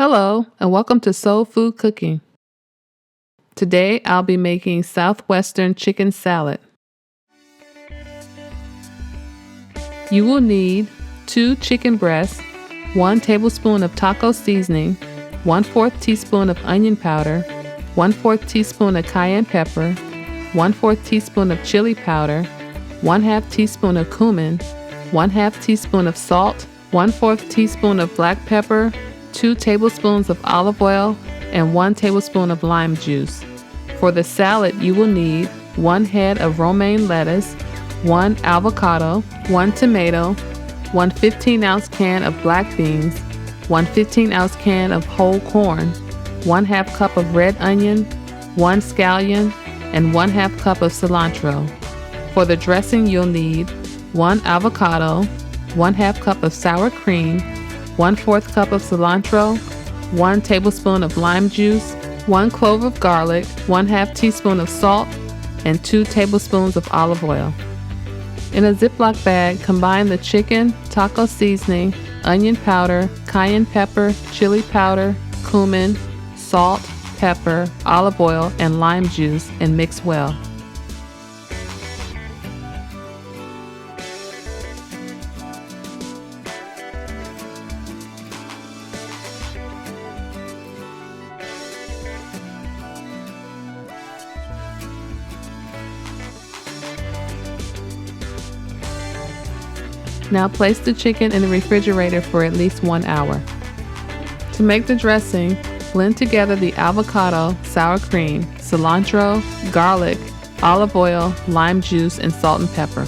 Hello, and welcome to Soul Food Cooking. Today, I'll be making Southwestern chicken salad. You will need 2 chicken breasts, 1 tablespoon of taco seasoning, 1/4 teaspoon of onion powder, 1/4 teaspoon of cayenne pepper, 1/4 teaspoon of chili powder, 1/2 teaspoon of cumin, 1/2 teaspoon of salt, 1/4 teaspoon of black pepper, 2 tablespoons of olive oil, and 1 tablespoon of lime juice. For the salad, you will need 1 head of romaine lettuce, 1 avocado, 1 tomato, 1 15-ounce can of black beans, 1 15-ounce can of whole corn, 1/2 cup of red onion, 1 scallion, and 1/2 cup of cilantro. For the dressing, you'll need 1 avocado, 1/2 cup of sour cream, 1/4 cup of cilantro, 1 tablespoon of lime juice, 1 clove of garlic, 1/2 teaspoon of salt, and 2 tablespoons of olive oil. In a Ziploc bag, combine the chicken, taco seasoning, onion powder, cayenne pepper, chili powder, cumin, salt, pepper, olive oil, and lime juice, and mix well. Now place the chicken in the refrigerator for at least 1 hour. To make the dressing, blend together the avocado, sour cream, cilantro, garlic, olive oil, lime juice, and salt and pepper.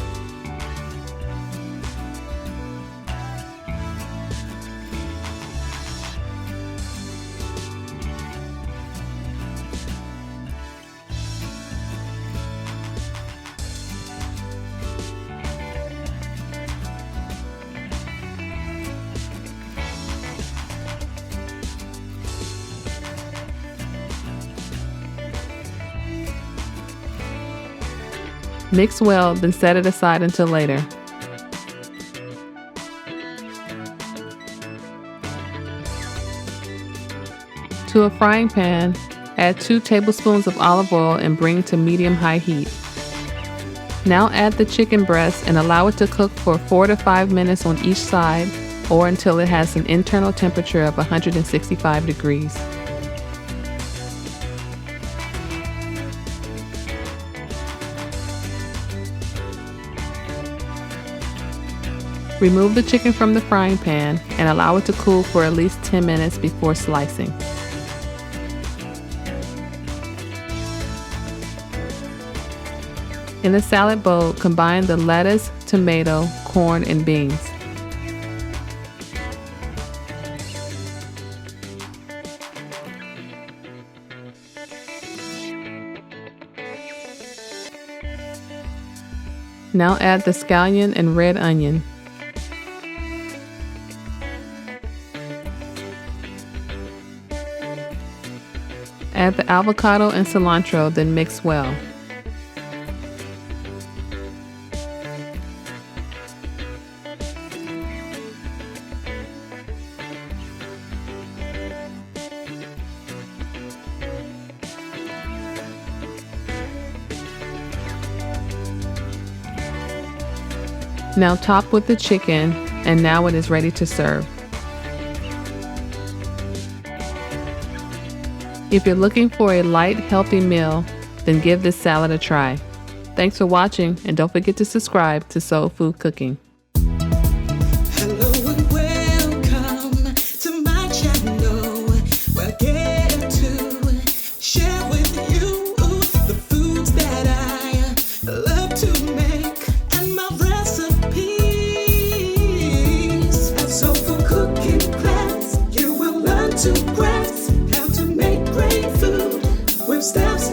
Mix well, then set it aside until later. To a frying pan, add 2 tablespoons of olive oil and bring to medium-high heat. Now add the chicken breast and allow it to cook for 4 to 5 minutes on each side, or until it has an internal temperature of 165 degrees. Remove the chicken from the frying pan and allow it to cool for at least 10 minutes before slicing. In a salad bowl, combine the lettuce, tomato, corn, and beans. Now add the scallion and red onion. Add the avocado and cilantro, then mix well. Now top with the chicken, and now it is ready to serve. If you're looking for a light, healthy meal, then give this salad a try. Thanks for watching, and don't forget to subscribe to Soul Food Cooking. Hello and welcome to my channel, where I get to share with you the foods that I love to make and my recipes. At Soul Food Cooking class, you will learn to grasp how to make great food with steps.